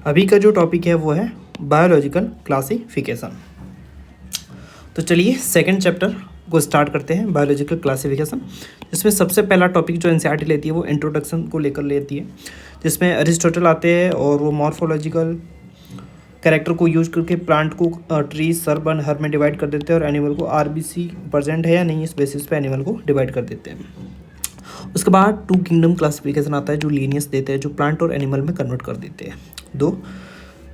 अभी का जो टॉपिक है वो है बायोलॉजिकल क्लासिफिकेशन। तो चलिए सेकंड चैप्टर को स्टार्ट करते हैं, बायोलॉजिकल क्लासिफिकेशन, जिसमें सबसे पहला टॉपिक जो एनसीईआरटी लेती है वो इंट्रोडक्शन को लेकर लेती है, जिसमें अरिस्टोटल आते हैं और वो मॉर्फोलॉजिकल कैरेक्टर को यूज करके प्लांट को ट्री, सर्ब एंड हर्ब में डिवाइड कर देते हैं और एनिमल को आरबीसी प्रेजेंट है या नहीं इस बेसिस पे एनिमल को डिवाइड कर देते हैं। उसके बाद टू किंगडम क्लासिफिकेशन आता है जो लीनियस देते हैं, जो प्लांट और एनिमल में कन्वर्ट कर देते हैं दो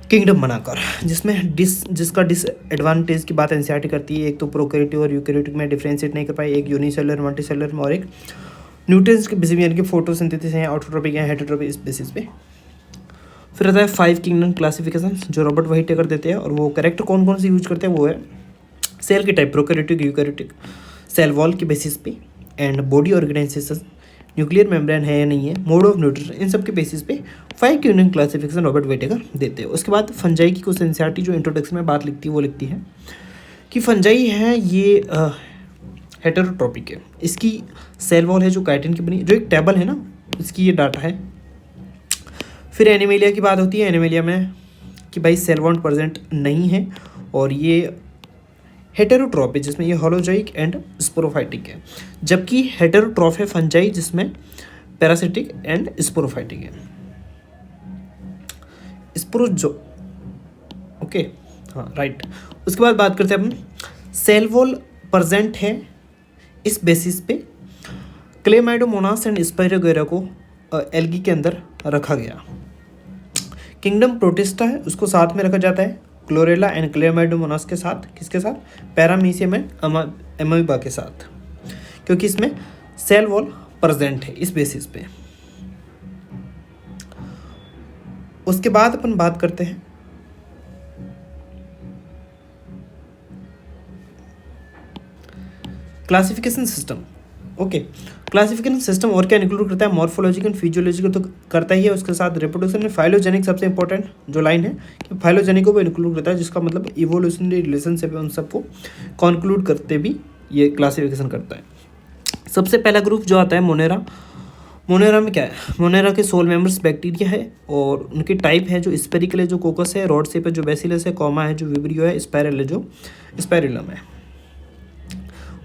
किंगडम बनाकर, जिसमें जिसका डिसएडवांटेज की बात एनसीईआरटी करती है। एक तो प्रोकैरियोटिक और यूकैरियोटिक में डिफरेंशिएट नहीं कर पाए, एक यूनिसेलुलर मल्टीसेलुलर में, और एक न्यूट्रिएंट्स के बिहेवियर के फोटोसिंथेसिस हैं, ऑटोट्रोपिक हैं, हेटेरोट्रोपिक इस बेसिस पे। फिर आता है 5 किंगडम क्लासिफिकेशन जो रॉबर्ट व्हाइटेकर देते हैं, और वो कैरेक्टर कौन कौन से यूज करते हैं वो है सेल के type, prokaryotic, eukaryotic, cell wall के बेसिस पे, and body organisation, nuclear membrane है या नहीं है, मोड ऑफ न्यूट्रिशन, इन सब के बेसिस पे 5 किंगडम क्लासिफिकेशन रॉबर्ट व्हाइटेकर देते हैं। उसके बाद फंजाई की कुछ एनसीईआरटी जो इंट्रोडक्शन में बात लिखती है वो लिखती है कि फंजाई है ये हेटेरोट्रोपिक है, इसकी सेल वॉल है जो काइटिन की बनी, जो एक टेबल है ना इसकी ये डाटा है। फिर एनिमेलिया की बात होती है, एनिमेलिया में कि भाई सेल वॉल प्रेजेंट नहीं है और ये हेटेरोट्रॉप है जिसमें ये होलोजोइक एंड स्पोरोफाइटिक है, जबकि हेटेरोट्रॉफ है फंजाई जिसमें पैरासिटिक एंड स्पोरोफाइटिक है। स्पोरोजो ओके हाँ राइट। उसके बाद बात करते हैं अपन सेल वॉल प्रेजेंट है इस बेसिस पे क्लेमाइडोमोनास एंड स्पाइरोगेरा को एल्गी के अंदर रखा गया। किंगडम प्रोटिस्टा है उसको साथ में रखा जाता है क्लोरेला एंड क्लेमाइडोमोनास के साथ, किसके साथ, पैरामीशियम एंड अमीबा के साथ, क्योंकि इसमें सेल वॉल प्रेजेंट है इस बेसिस पे। उसके बाद अपन बात करते हैं classification system. Okay classification system और क्या इंक्लूड करता है, मॉर्फोलॉजिकल, फिजियोलॉजिकल तो करता ही है, उसके साथ रिप्रोडक्शन में फाइलोजेनिक सबसे इंपॉर्टेंट जो लाइन है कि फाइलोजेनिक को भी इंक्लूड करता है, जिसका मतलब इवोल्यूशनरी रिलेशनशिप है, उन सबको कॉन्क्लूड करते भी ये क्लासिफिकेशन करता है। सबसे पहला ग्रुप जो आता है मोनेरा। मोनेरा में क्या है, मोनेरा के सोल मेंबर्स बैक्टीरिया है और उनकी टाइप है जो स्पेरिकल है जो कोकस है, रॉड शेप है जो बेसिलस है, कॉमा है जो विब्रियो है, स्पाइरल है जो स्पाइरुलम है।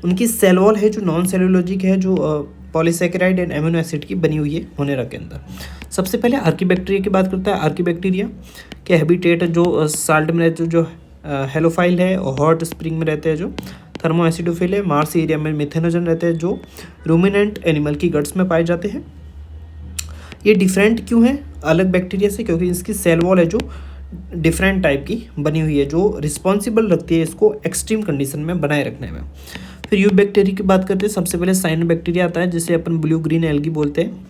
उनकी सेल वॉल है जो नॉन सेलुलॉजिक है, जो पॉलीसेकेराइड एंड एमिनो एसिड की बनी हुई है मोनेरा के अंदर। सबसे पहले आर्कीबैक्टीरिया की बात करता है। आर्कीबैक्टीरिया के हैबिटेट जो साल्ट में रहते जो हेलोफाइल है, और हॉट स्प्रिंग में रहते हैं जो थर्मो एसिडोफिल है, मार्स एरिया में मिथेनोजन रहते हैं जो रूमिनेंट एनिमल की गट्स में पाए जाते हैं। ये डिफरेंट क्यों है अलग बैक्टीरिया से, क्योंकि इसकी सेल वॉल है जो डिफरेंट टाइप की बनी हुई है, जो रिस्पॉन्सिबल रखती है इसको एक्सट्रीम कंडीशन में बनाए रखने में। फिर यू बैक्टीरिया की बात करते हैं। सबसे पहले साइनोबैक्टीरिया आता है जिसे अपन ब्लू ग्रीन एल्गी बोलते हैं।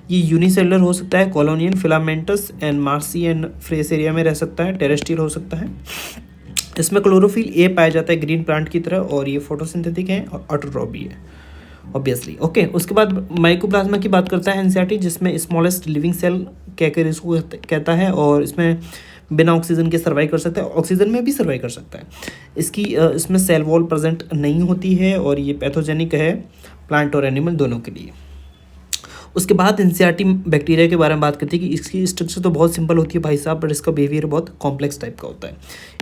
ये यूनिसेलुलर हो सकता है, colonial, filamentous and marshy and fresh area में रह सकता है, टेरेस्ट्रियल हो सकता है। इसमें क्लोरोफिल ए पाया जाता है ग्रीन प्लांट की तरह, और ये फोटोसिंथेटिक है और ऑटोट्रॉफ भी है ऑब्वियसली। ओके उसके बाद माइकोप्लाज्मा की बात करता है एनसीईआरटी, जिसमें स्मॉलेस्ट लिविंग सेल कहकर इसको कहता है, और इसमें बिना ऑक्सीजन के सर्वाइव कर सकता है, ऑक्सीजन में भी सर्वाइव कर सकता है। इसमें सेल वॉल प्रेजेंट नहीं होती है और ये पैथोजेनिक है प्लांट और एनिमल दोनों के लिए। उसके बाद एनसीईआरटी बैक्टीरिया के बारे में बात करती है कि इसकी स्ट्रक्चर तो बहुत सिंपल होती है भाई साहब, बट इसका बिहेवियर बहुत कॉम्प्लेक्स टाइप का होता है,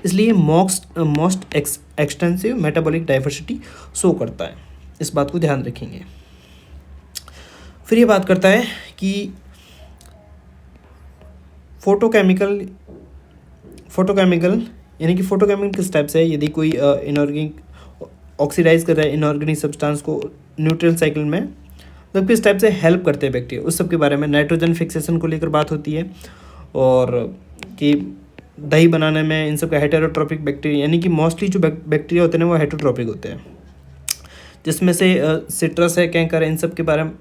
इसलिए most extensive metabolic diversity show करता है। इस बात को ध्यान रखेंगे। फिर ये बात करता है कि फोटोकेमिकल यानी कि फोटोकेमिकल किस टाइप से है, यदि कोई इनऑर्गेनिक ऑक्सीडाइज कर रहा है इनऑर्गेनिक सब्सटेंस को न्यूट्रिएंट साइकिल में, तो किस टाइप से हेल्प करते हैं बैक्टीरिया, उस सब के बारे में। नाइट्रोजन फिक्सेशन को लेकर बात होती है, और कि दही बनाने में इन सब का हेटेरोट्रोपिक बैक्टीरिया, यानी कि मोस्टली जो बैक्टीरिया होते हैं वो हेटेरोट्रोपिक होते हैं, जिसमें से सिट्रस है, कैंकर है, इन सब के बारे में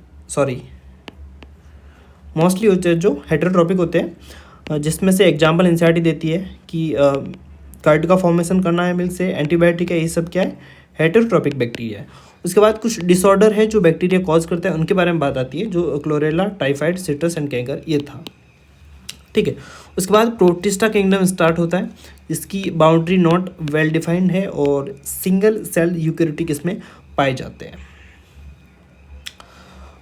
मोस्टली होते हैं जो हेटेरोट्रोपिक होते हैं, जिसमें से एग्जाम्पल एनसीईआरटी देती है कि कर्ड का फॉर्मेशन करना है मिल्क से, एंटीबायोटिक है, ये सब क्या है, हेटेरोट्रोपिक बैक्टीरिया है। उसके बाद कुछ डिसऑर्डर है जो बैक्टीरिया कॉज करते हैं, उनके बारे में बात आती है, जो chlorella, typhoid, citrus and canker ये था। ठीक है। उसके बाद प्रोटिस्टा किंगडम स्टार्ट होता है, इसकी बाउंड्री नॉट वेल डिफाइंड है और सिंगल सेल यूकैरियोटिक इसमें पाए जाते हैं।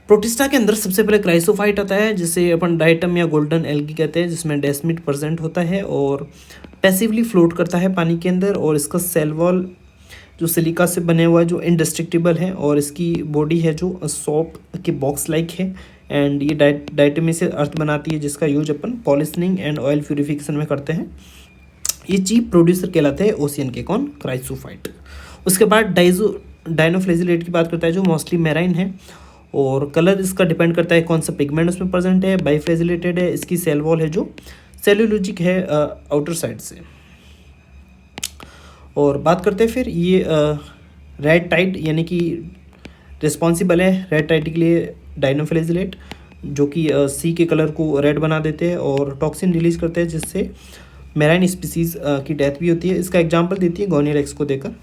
प्रोटिस्टा के अंदर सबसे पहले क्राइसोफाइट आता है, जिसे अपन डाइटम या गोल्डन एल्गी कहते हैं, जिसमें डेस्मिड प्रेजेंट होता है और पैसिवली फ्लोट करता है पानी के अंदर। और इसका सेल वॉल जो सिलिका से बने हुआ है, जो इंडिस्ट्रक्टिबल है, और इसकी बॉडी है जो सोप के बॉक्स लाइक है। एंड ये डाइटमी से अर्थ बनाती है, जिसका यूज अपन पॉलिशनिंग एंड ऑयल प्यूरिफिकेशन में करते हैं। ये चीफ प्रोड्यूसर कहलाते हैं ओशियन के, कौन? क्राइसोफाइट। उसके बाद डाइनोफ्लेजिलेट की बात करता है, जो मोस्टली मैराइन है, और कलर इसका डिपेंड करता है कौन सा पिगमेंट उसमें प्रेजेंट है। बाइफ्लेजिलेटेड है, इसकी सेल वॉल है जो सेल्यूलोजिक है आउटर साइड से। और बात करते हैं फिर ये रेड टाइड यानी कि रिस्पॉन्सिबल है रेड टाइड के लिए डाइनोफ्लेजिलेट, जो कि सी के कलर को रेड बना देते हैं और टॉक्सिन रिलीज करते हैं, जिससे मैराइन स्पीसीज की डेथ भी होती है। इसका एग्जांपल देती है गोनियरेक्स को देकर।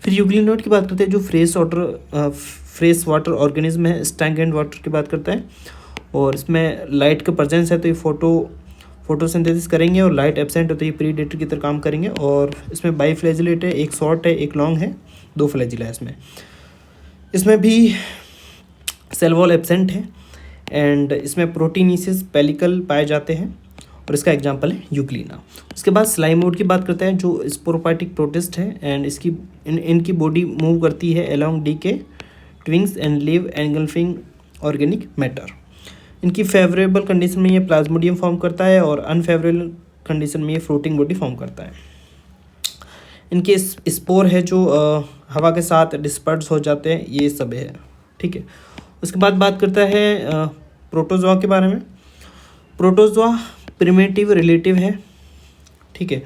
फिर यूग्लिनोड की बात करते हैं, जो फ्रेश वाटर ऑर्गेनिज्म है, स्टैग्नेंट वाटर की बात करता है, और इसमें लाइट का प्रेजेंस है तो ये फोटोसिंथेसिस करेंगे, और लाइट एब्सेंट होते ही प्रीडेटर की तरह काम करेंगे। और इसमें बाइफ्लैजिलेट है, एक शॉर्ट है एक लॉन्ग है, 2 फ्लैजिला है इसमें भी सेल वॉल एब्सेंट है। एंड इसमें प्रोटीनीसिस पेलिकल पाए जाते हैं, और इसका एग्जांपल है यूग्लिना। उसके बाद स्लाइमोड की बात करते हैं, जो स्पोरोपाइटिक प्रोटिस्ट है, एंड इनकी बॉडी मूव करती है along decay twigs and leaves engulfing organic matter. इनकी फेवरेबल कंडीशन में ये प्लाज्मोडियम फॉर्म करता है, और अनफेवरेबल कंडीशन में ये फ्लोटिंग बॉडी फॉर्म करता है। इनके स्पोर है जो हवा के साथ डिस्पर्स हो जाते हैं, ये सब है, ठीक है। उसके बाद बात करता है प्रोटोजोआ के बारे में। प्रोटोजोआ प्रिमिटिव रिलेटिव है, ठीक है,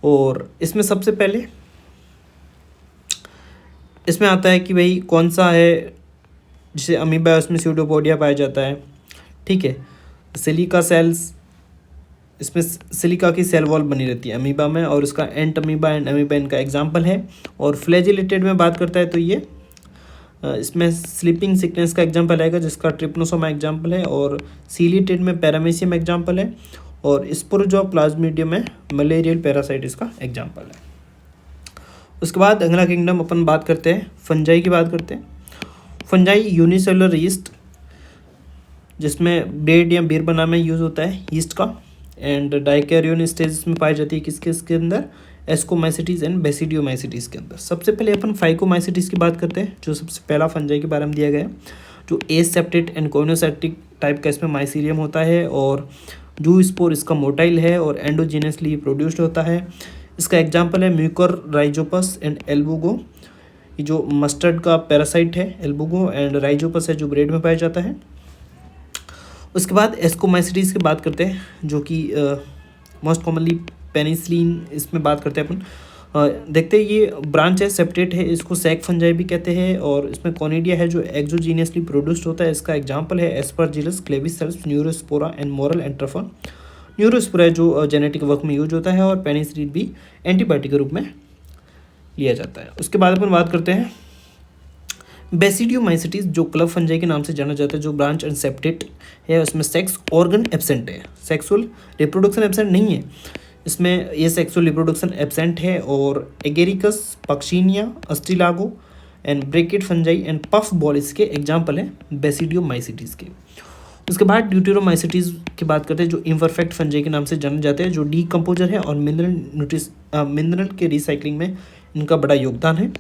और इसमें सबसे पहले इसमें आता है कि भाई कौन सा है, जैसे अमीबा है उसमें स्यूडोपोडिया पाया जाता है, ठीक है। सिलिका सेल्स, इसमें सिलिका की सेल वॉल बनी रहती है अमीबा में, और उसका एंट अमीबा एंड अमीबा इनका एग्जांपल है। और फ्लैजिलेटेड में बात करता है तो ये इसमें स्लीपिंग सिकनेस का एग्जांपल आएगा, जिसका ट्रिप्नोसोमा एग्जांपल है, और सीलिटेड में पैरामीशियम एग्जांपल है, और स्पोरोजोआ प्लाज्मिडियम में मलेरियल पैरासाइट इसका एग्जांपल है। उसके बाद अगला किंगडम अपन बात करते हैं फंजाई की बात करते हैं। फंजाई यूनिसेलुलर यीस्ट, जिसमें ब्रेड या बियर बनाने में यूज़ होता है यीस्ट का, एंड डाइकैरियोन स्टेज में पाई जाती है किसके अंदर? एस्कोमाइसिटीज एंड बेसिडियोमाइसिटीज के अंदर। सबसे पहले अपन फाइकोमाइसिटीज की बात करते हैं, जो सबसे पहला फंजाई के बारे में दिया गया है, जो एसेप्टेड एंड कोइनोसेप्टिक टाइप का इसमें माइसीलियम होता है, और जू स्पोर इसका मोटाइल है और एंडोजीनियसली प्रोड्यूस्ड होता है। इसका एग्जांपल है म्यूकर राइजोपस एंड एल्बुगो, ये जो मस्टर्ड का पैरासाइट है एल्बुगो, एंड राइजोपस है जो ब्रेड में पाया जाता है। उसके बाद एस्कोमाइसिटीज की बात करते हैं, जो कि मोस्ट कॉमनली पेनिसिलिन इसमें बात करते हैं अपन। देखते हैं ये ब्रांच है, सेपरेट है, इसको सैक फंजाई भी कहते हैं, और इसमें कोनिडिया है जो एक्सोजीनियसली प्रोड्यूस्ड होता है। इसका एग्जांपल है Aspergillus, Claviceps, Neurospora and morel एंट्रोफा। न्यूरोस्पोरा जो जेनेटिक वर्क में यूज होता है, और पेनिसिलिन भी एंटीबायोटिक के रूप में लिया जाता है। उसके बाद अपन बात करते हैं बेसिडियोमाइसिटीज, जो क्लब फंजाई के नाम से जाना जाता है, जो ब्रांच एंड सेप्टेट है, उसमें सेक्स ऑर्गन एब्सेंट है, सेक्सुअल रिप्रोडक्शन एब्सेंट नहीं है इसमें, ये सेक्सुअल रिप्रोडक्शन एब्सेंट है। और agaricus, Puccinia, Ustilago and bracket fungi and puff ball इसके एग्जाम्पल हैं बेसिडियोमाइसिटीज के। उसके बाद ड्यूटेरोमाइसिटीज की बात करते हैं, जो इम्परफेक्ट फंजाई के नाम से जाने जाते हैं, जो डीकम्पोजर है और मिनरल के रिसाइकलिंग में इनका बड़ा योगदान है।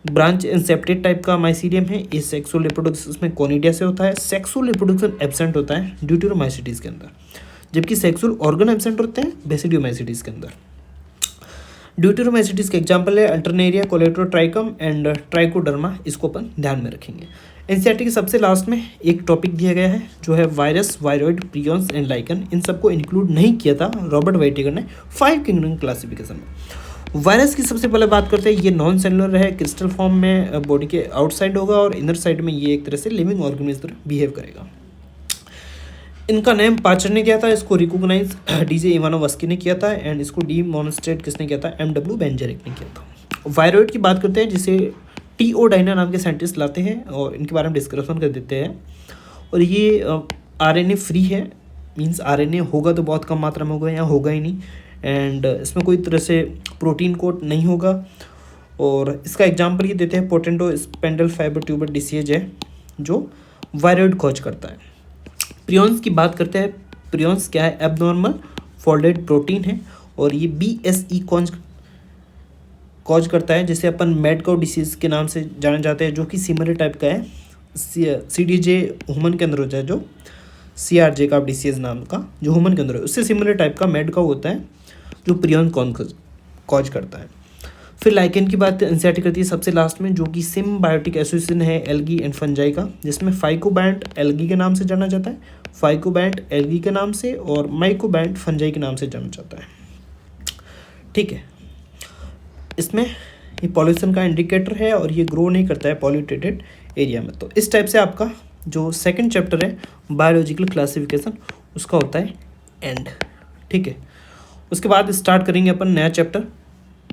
ब्रांच एंड सेप्टेट टाइप का माइसीलियम है, ये सेक्सुअल रिप्रोडक्शन इसमें कोनिडिया से होता है। सेक्सुअल रिप्रोडक्शन एब्सेंट होता है ड्यूटेरोमाइसिटीज के अंदर, जबकि सेक्सुअल ऑर्गन एब्सेंट होते हैं बेसिडियोमाइसिटीज के अंदर। ड्यूटेरोमाइसिटीज के एग्जांपल है अल्टरनेरिया, कोलेटोट्राइकम एंड ट्राइकोडर्मा, इसको अपन ध्यान में रखेंगे। एनसीईआरटी के सबसे लास्ट में एक टॉपिक दिया गया है, जो है virus, viroid, prions and lichen. इन सबको इंक्लूड नहीं किया था रॉबर्ट वाइटिगर ने 5 किंगडम क्लासिफिकेशन में। वायरस की सबसे पहले बात करते हैं, ये नॉन सेलुलर है, क्रिस्टल फॉर्म में बॉडी के आउटसाइड होगा, और इनर साइड में ये एक तरह से लिविंग ऑर्गेनिज्म तरह बिहेव करेगा। इनका नेम पाचर ने किया था, इसको रिकॉग्नाइज डीजे इवानोवस्की ने किया था, एंड इसको डीमोनस्ट्रेट किसने किया था? एमडब्ल्यू बेंजेरिक ने किया था। वायरॉइड की बात करते हैं, जिसे टीओडाइना नाम के साइंटिस्ट लाते हैं, और इनके बारे में डिस्कशन कर देते हैं। और ये आरएनए फ्री है, मींस आरएनए होगा तो बहुत कम मात्रा में होगा या होगा ही नहीं, एंड इसमें कोई तरह से प्रोटीन कोड नहीं होगा। और इसका एग्जांपल ये देते हैं पोटेंटो स्पेंडल फाइबर ट्यूबर डिसीज है, जो वायरॉइड कॉज करता है। प्रियॉन्स की बात करते हैं, प्रियॉन्स क्या है, एबनॉर्मल फोल्डेड प्रोटीन है और ये BSE कॉज करता है, जिसे अपन मैड काउ डिसीज के नाम से जाने जाते हैं, जो कि सिमिलर टाइप का है CDJ ह्यूमन के अंदर होता है, जो CRJ का डिसीज नाम का जो ह्यूमन के अंदर है, उससे सिमिलर टाइप का मैड काउ होता है जो प्रियॉन कॉज करता है। फिर लाइकेन की बात एनसीईआरटी करती है सबसे लास्ट में, जो कि सिम्बायोटिक एसोसिएशन है एल्गी एंड फंजाई का, जिसमें फाइकोबैंट एल्गी के नाम से जाना जाता है, फाइकोबैंट एल्गी के नाम से, और माइकोबैंट फंजाई के नाम से जाना जाता है। ठीक है, इसमें ये पॉल्यूशन का इंडिकेटर है और ये ग्रो नहीं करता है पॉल्यूटेटेड एरिया में। तो इस टाइप से आपका जो सेकंड चैप्टर है बायोलॉजिकल क्लासिफिकेशन, उसका होता है एंड। ठीक है, उसके बाद स्टार्ट करेंगे अपन नया चैप्टर